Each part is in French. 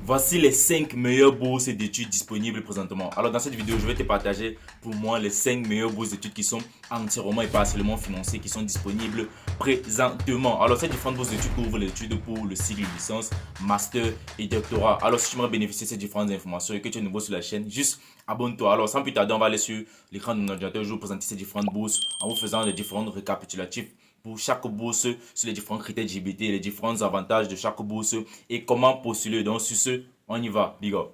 Voici les 5 meilleures bourses d'études disponibles présentement. Alors dans cette vidéo, je vais te partager pour moi les 5 meilleures bourses d'études qui sont entièrement et partiellement financées, qui sont disponibles présentement. Alors ces différentes bourses d'études couvrent les études pour le cycle licence, master et doctorat. Alors si tu aimerais bénéficier de ces différentes informations et que tu es nouveau sur la chaîne, juste abonne-toi. Alors sans plus tarder, on va aller sur l'écran de mon ordinateur. Je vais vous présenter ces différentes bourses en vous faisant les différents récapitulatifs pour chaque bourse sur les différents critères LGBT, les différents avantages de chaque bourse et comment postuler. Donc sur ce, on y va, big up.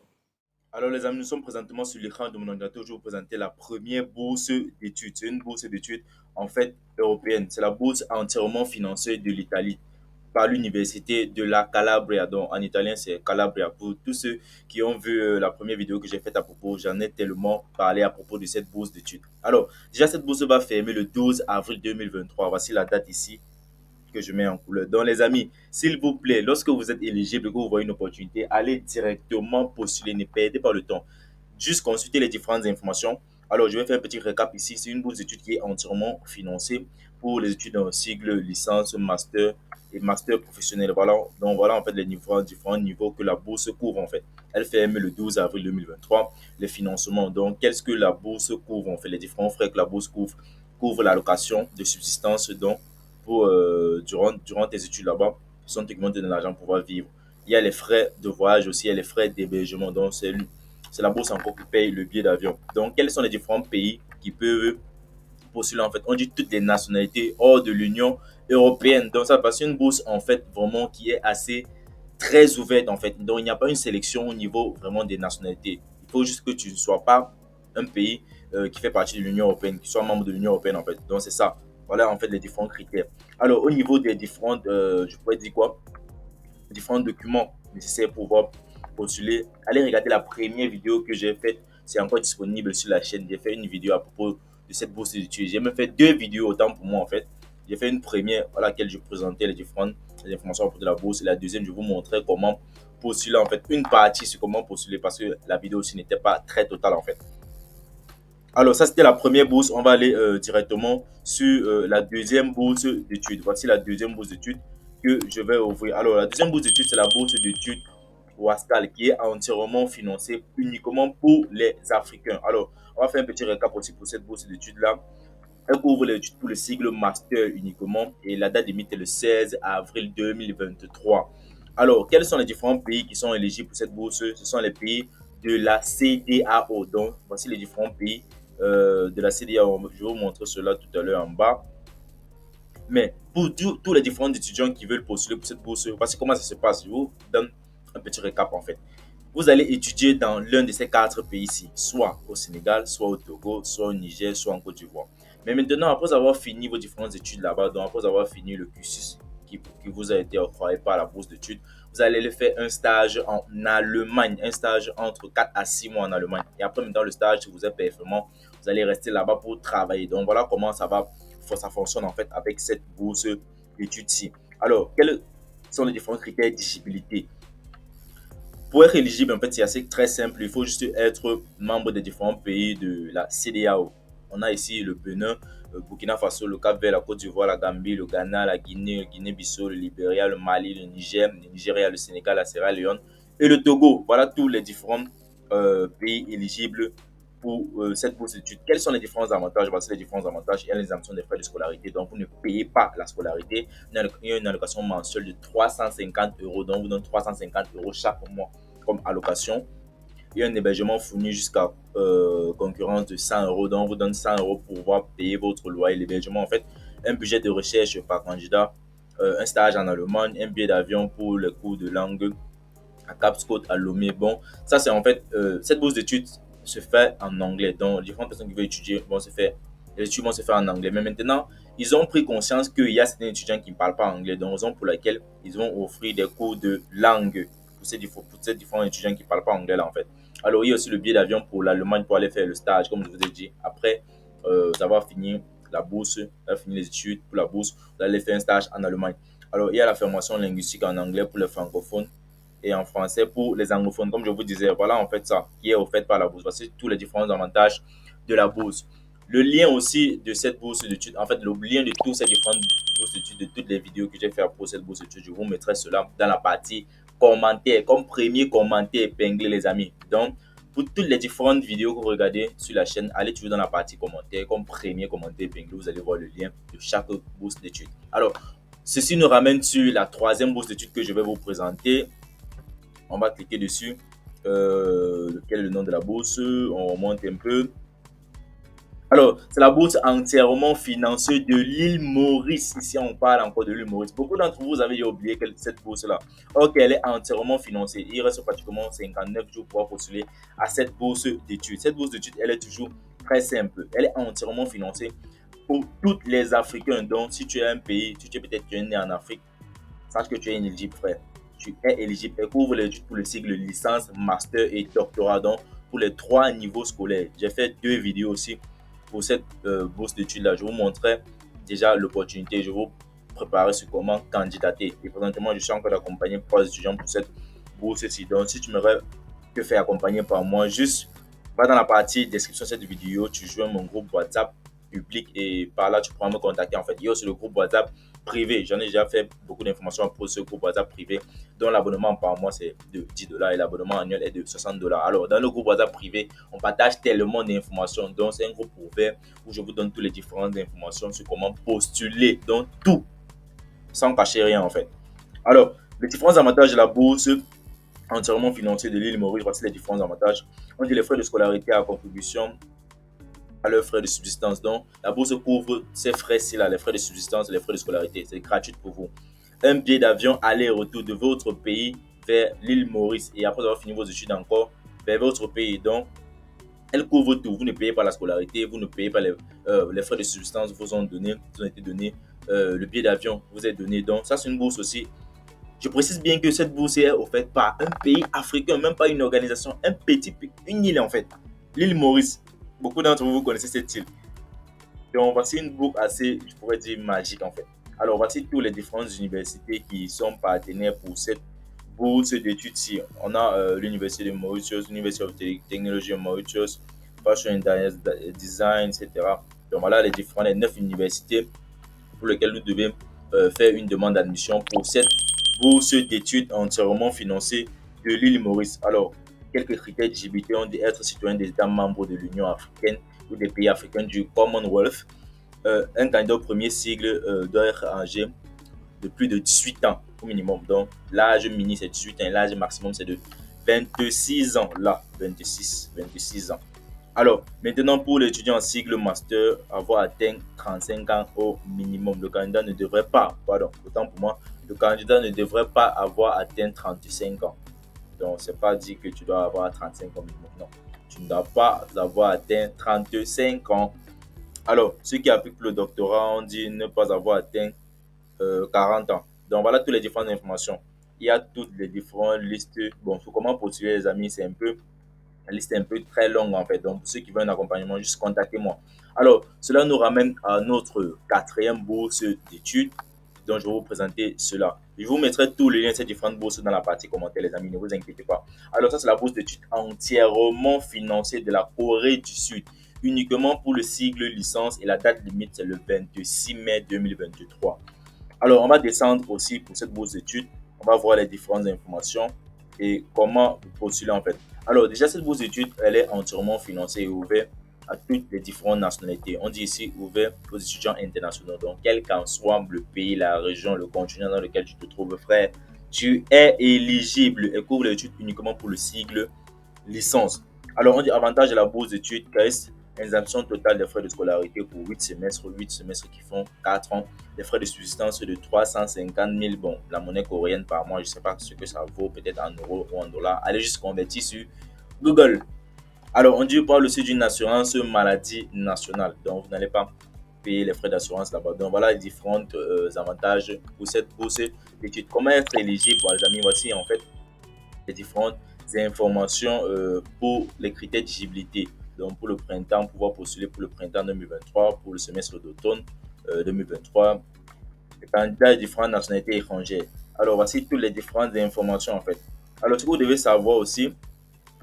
Alors les amis, nous sommes présentement sur l'écran de mon ordinateur. Je vais vous présenter la première bourse d'études. C'est une bourse d'études en fait européenne. C'est la bourse entièrement financée de l'Italie par l'université de la Calabria. Donc en italien, c'est Calabria. Pour tous ceux qui ont vu la première vidéo que j'ai faite à propos, j'en ai tellement parlé à propos de cette bourse d'études. Alors, déjà, cette bourse va fermer le 12 avril 2023. Voici la date ici que je mets en couleur. Donc, les amis, s'il vous plaît, lorsque vous êtes éligible et que vous voyez une opportunité, allez directement postuler. Ne perdez pas le temps. Juste consulter les différentes informations. Alors, je vais faire un petit récap ici. C'est une bourse d'études qui est entièrement financée pour les études en cycle, licence, master et master professionnel. Voilà, donc voilà en fait les différents niveaux que la bourse couvre en fait. Elle ferme le 12 avril 2023. Les financements, donc qu'est-ce que la bourse couvre en fait? Les différents frais que la bourse couvre l'allocation de subsistance donc pour durant tes études là-bas, qui sont te de l'argent pour pouvoir vivre. Il y a les frais de voyage aussi, il y a les frais d'hébergement. Donc, c'est la bourse encore qui paye le billet d'avion. Donc, quels sont les différents pays qui peuvent postuler en fait? On dit toutes les nationalités hors de l'Union européenne. Donc, ça passe une bourse en fait vraiment qui est assez très ouverte en fait. Donc, il n'y a pas une sélection au niveau vraiment des nationalités. Il faut juste que tu ne sois pas un pays qui fait partie de l'Union européenne, qui soit membre de l'Union européenne en fait. Donc, c'est ça. Voilà en fait les différents critères. Alors, au niveau des différentes, je pourrais dire quoi, différents documents nécessaires pour pouvoir postuler, allez regarder la première vidéo que j'ai faite. C'est encore disponible sur la chaîne. J'ai fait une vidéo à propos de cette bourse d'études. J'ai même fait deux vidéos autant pour moi en fait. J'ai fait une première à laquelle je présentais les différentes informations à propos de la bourse. Et la deuxième, je vous montrais comment postuler en fait. Une partie sur comment postuler parce que la vidéo aussi n'était pas très totale en fait. Alors, ça, c'était la première bourse. On va aller directement sur la deuxième bourse d'études. Voici la deuxième bourse d'études que je vais ouvrir. Alors, la deuxième bourse d'études, c'est la bourse d'études Wascal qui est entièrement financée uniquement pour les Africains. Alors, on va faire un petit récap aussi pour cette bourse d'études-là. Elle couvre les études pour le cycle master uniquement et la date limite est le 16 avril 2023. Alors, quels sont les différents pays qui sont éligibles pour cette bourse? Ce sont les pays de la CDAO. Donc, voici les différents pays de la CDAO. Je vais vous montrer cela tout à l'heure en bas. Mais pour tous les différents étudiants qui veulent postuler pour cette bourse, voici comment ça se passe. Je vous donne un petit récap en fait. Vous allez étudier dans l'un de ces quatre pays-ci, soit au Sénégal, soit au Togo, soit au Niger, soit en Côte d'Ivoire. Mais maintenant, après avoir fini vos différentes études là-bas, donc après avoir fini le cursus qui vous a été octroyé par la bourse d'études, vous allez faire un stage en Allemagne, un stage entre 4 à 6 mois en Allemagne. Et après, maintenant, le stage, si vous êtes performant, vous allez rester là-bas pour travailler. Donc, voilà comment ça fonctionne en fait avec cette bourse d'études-ci. Alors, quels sont les différents critères d'éligibilité? Pour être éligible, en fait, c'est assez très simple. Il faut juste être membre des différents pays de la CDAO. On a ici le Bénin, le Burkina Faso, le Cap-Vert, la Côte d'Ivoire, la Gambie, le Ghana, la Guinée, le Guinée-Bissau, le Libéria, le Mali, le Niger, le Nigeria, le Sénégal, la Sierra Leone et le Togo. Voilà tous les différents pays éligibles pour cette bourse d'études. Quels sont les différents avantages? Voici les différents avantages. Il y a l'exemption des frais de scolarité, donc vous ne payez pas la scolarité. Il y a une allocation mensuelle de 350 euros, donc vous donne 350 euros chaque mois comme allocation. Il y a un hébergement fourni jusqu'à concurrence de 100 euros, donc on vous donne 100 euros pour pouvoir payer votre loyer, l'hébergement en fait. Un budget de recherche par candidat, un stage en Allemagne, un billet d'avion pour les cours de langue à Cap Scott, à Lomé. Bon, ça c'est en fait, cette bourse d'études se fait en anglais. Donc, les différentes personnes qui veulent étudier vont se faire, les études vont se faire en anglais. Mais maintenant, ils ont pris conscience qu'il y a certains étudiants qui ne parlent pas anglais. Donc, raison pour laquelle ils vont offrir des cours de langue pour ces différents étudiants qui ne parlent pas anglais là en fait. Alors, il y a aussi le billet d'avion pour l'Allemagne pour aller faire le stage, comme je vous ai dit. Après avoir fini la bourse, avoir fini les études pour la bourse, vous allez faire un stage en Allemagne. Alors, il y a la formation linguistique en anglais pour les francophones et en français pour les anglophones. Comme je vous disais, voilà en fait ça qui est offert par la bourse. Voici tous les différents avantages de la bourse. Le lien aussi de cette bourse d'études, en fait, le lien de toutes ces différentes bourses d'études, de toutes les vidéos que j'ai fait pour cette bourse d'études, je vous mettrai cela dans la partie commentaire, comme premier commentaire épinglé, les amis. Donc, pour toutes les différentes vidéos que vous regardez sur la chaîne, allez toujours dans la partie commentaire, comme premier commentaire épinglé, vous allez voir le lien de chaque bourse d'études. Alors, ceci nous ramène sur la troisième bourse d'études que je vais vous présenter. On va cliquer dessus. Quel est le nom de la bourse? On remonte un peu. Alors, c'est la bourse entièrement financée de l'île Maurice. Ici, on parle encore de l'île Maurice. Beaucoup d'entre vous avez oublié cette bourse-là. Ok, elle est entièrement financée. Il reste pratiquement 59 jours pour postuler à cette bourse d'études. Cette bourse d'études, elle est toujours très simple. Elle est entièrement financée pour tous les Africains. Donc, si tu es un pays, si tu es peut-être né en Afrique, sache que tu es éligible, frère. Tu es éligible. Elle couvre les études pour le cycle licence, master et doctorat. Donc, pour les 3 niveaux scolaires. J'ai fait 2 vidéos aussi pour cette bourse d'études-là. Je vous montrais déjà l'opportunité. Je vous préparais sur comment candidater. Et présentement, je suis encore accompagné par les étudiants pour cette bourse-ci. Donc, si tu m'aimerais te faire accompagner par moi, juste va dans la partie description de cette vidéo. Tu joins mon groupe WhatsApp public et par là, tu pourras me contacter. En fait, il y a aussi le groupe WhatsApp privé. J'en ai déjà fait beaucoup d'informations pour ce groupe WhatsApp privé, dont l'abonnement par mois c'est de 10 $ et l'abonnement annuel est de 60 $. Alors, dans le groupe WhatsApp privé, on partage tellement d'informations. Donc, c'est un groupe ouvert où je vous donne toutes les différentes informations sur comment postuler. Donc, tout, sans cacher rien en fait. Alors, les différents avantages de la bourse entièrement financier de l'île Maurice, voici les différents avantages. On dit les frais de scolarité à contribution à leurs frais de subsistance. Donc, la bourse couvre ces frais-ci, les frais de subsistance et les frais de scolarité. C'est gratuit pour vous. Un billet d'avion aller-retour de votre pays vers l'île Maurice et après avoir fini vos études encore vers votre pays. Donc, elle couvre tout. Vous ne payez pas la scolarité, vous ne payez pas les frais de subsistance vous ont été donnés. Le billet d'avion vous est donné. Donc, ça, c'est une bourse aussi. Je précise bien que cette bourse est offerte par un pays africain, même pas une organisation, une île en fait, l'île Maurice. Beaucoup d'entre vous connaissez cette île. Donc, voici une bourse assez, je pourrais dire, magique en fait. Alors, voici toutes les différentes universités qui sont partenaires pour cette bourse d'études-ci. On a l'Université de Mauritius, l'Université of Technology de Mauritius, Fashion and Design, etc. Donc, voilà les 9 universités pour lesquelles vous devez faire une demande d'admission pour cette bourse d'études entièrement financée de l'île Maurice. Alors, quelques critères d'éligibilité ont dit être citoyen des États membres de l'Union africaine ou des pays africains du Commonwealth. Un candidat au premier cycle doit être âgé de plus de 18 ans au minimum. Donc, l'âge mini, c'est 18 ans. L'âge maximum, c'est de 26 ans. Là, 26 ans. Alors, maintenant, pour l'étudiant en cycle master, avoir atteint 35 ans au minimum, le candidat ne devrait pas, autant pour moi, le candidat ne devrait pas avoir atteint 35 ans. Donc, ce n'est pas dit que tu dois avoir 35 ans minimum, non. Tu ne dois pas avoir atteint 35 ans. Alors, ceux qui appliquent le doctorat, on dit ne pas avoir atteint 40 ans. Donc, voilà toutes les différentes informations. Il y a toutes les différentes listes. Bon, sur comment postuler, les amis, c'est un peu la liste est un peu très longue en fait. Donc, pour ceux qui veulent un accompagnement, juste contactez-moi. Alors, cela nous ramène à notre 4e bourse d'études. Donc, je vais vous présenter cela. Je vous mettrai tous les liens de ces différentes bourses dans la partie commentaires, les amis. Ne vous inquiétez pas. Alors, ça, c'est la bourse d'études entièrement financée de la Corée du Sud. Uniquement pour le cycle licence et la date limite, c'est le 26 mai 2023. Alors, on va descendre aussi pour cette bourse d'études. On va voir les différentes informations et comment vous postuler en fait. Alors, déjà, cette bourse d'études, elle est entièrement financée et ouverte à toutes les différentes nationalités. On dit ici ouvert aux étudiants internationaux. Donc, quel qu'en soit le pays, la région, le continent dans lequel tu te trouves, frère, tu es éligible et couvre les études uniquement pour le cycle licence. Alors, on dit avantage de la bourse d'études, exemption totale des frais de scolarité pour 8 semestres qui font 4 ans, des frais de subsistance de 350 000, bon, la monnaie coréenne par mois, je ne sais pas ce que ça vaut, peut-être en euros ou en dollars. Allez juste convertir sur Google. Alors, on dit parle aussi d'une assurance maladie nationale, donc vous n'allez pas payer les frais d'assurance là-bas. Donc, voilà les différents avantages pour cette bourse d'études. Comment être éligible, bon, les amis, voici en fait les différentes informations pour les critères d'éligibilité. Donc, pour le printemps, pouvoir postuler pour le printemps 2023, pour le semestre d'automne 2023, les candidats de différentes nationalités étrangères. Alors, voici toutes les différentes informations en fait. Alors, ce que vous devez savoir aussi,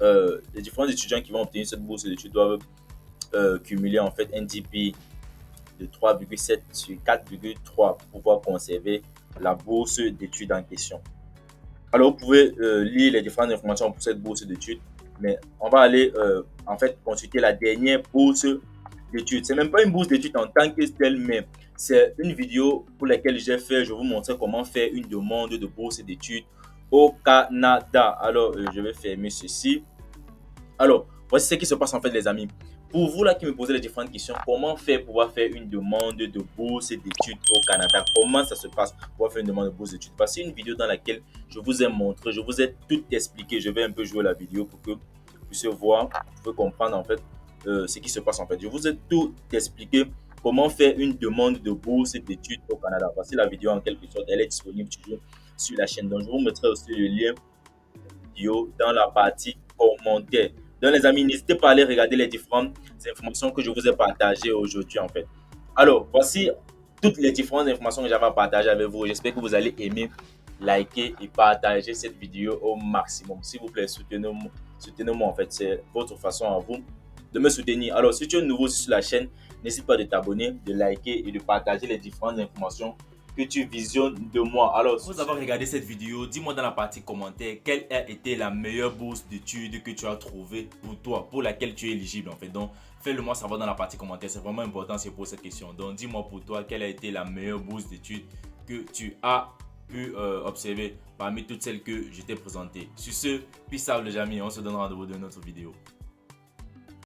les différents étudiants qui vont obtenir cette bourse d'études doivent cumuler en fait un DP de 3,7 sur 4,3 pour pouvoir conserver la bourse d'études en question. Alors, vous pouvez lire les différentes informations pour cette bourse d'études, mais on va aller en fait consulter la dernière bourse d'études. C'est même pas une bourse d'études en tant que telle, mais c'est une vidéo pour laquelle j'ai fait. Je vais vous montrer comment faire une demande de bourse d'études au Canada. Alors, je vais fermer ceci. Alors, voici ce qui se passe en fait, les amis. Pour vous là qui me posez les différentes questions, comment faire pour pouvoir faire une demande de bourse d'études au Canada? Comment ça se passe pour pouvoir faire une demande de bourse d'études? Voici une vidéo dans laquelle je vous ai montré, je vous ai tout expliqué. Je vais un peu jouer la vidéo pour que vous puissiez voir, vous pouvez comprendre en fait ce qui se passe en fait. Je vous ai tout expliqué comment faire une demande de bourse d'études au Canada. Voici la vidéo en quelque sorte, elle est disponible toujours sur la chaîne. Donc, je vous mettrai aussi le lien vidéo dans la partie commentaires. Donc les amis, n'hésitez pas à aller regarder les différentes informations que je vous ai partagées aujourd'hui en fait. Alors, voici toutes les différentes informations que j'avais à partager avec vous. J'espère que vous allez aimer, liker et partager cette vidéo au maximum. S'il vous plaît, soutenez-moi en fait. C'est votre façon à vous de me soutenir. Alors, si tu es nouveau sur la chaîne, n'hésite pas de t'abonner, de liker et de partager les différentes informations que tu visionnes de moi. Alors, après avoir regardé cette vidéo, dis-moi dans la partie commentaire quelle a été la meilleure bourse d'études que tu as trouvée pour toi, pour laquelle tu es éligible en fait. Donc, fais-le moi savoir dans la partie commentaire. C'est vraiment important, c'est pour cette question. Donc, dis-moi pour toi quelle a été la meilleure bourse d'études que tu as pu observer parmi toutes celles que je t'ai présentées. Sur ce, peace out les amis, on se donne rendez-vous dans une autre vidéo.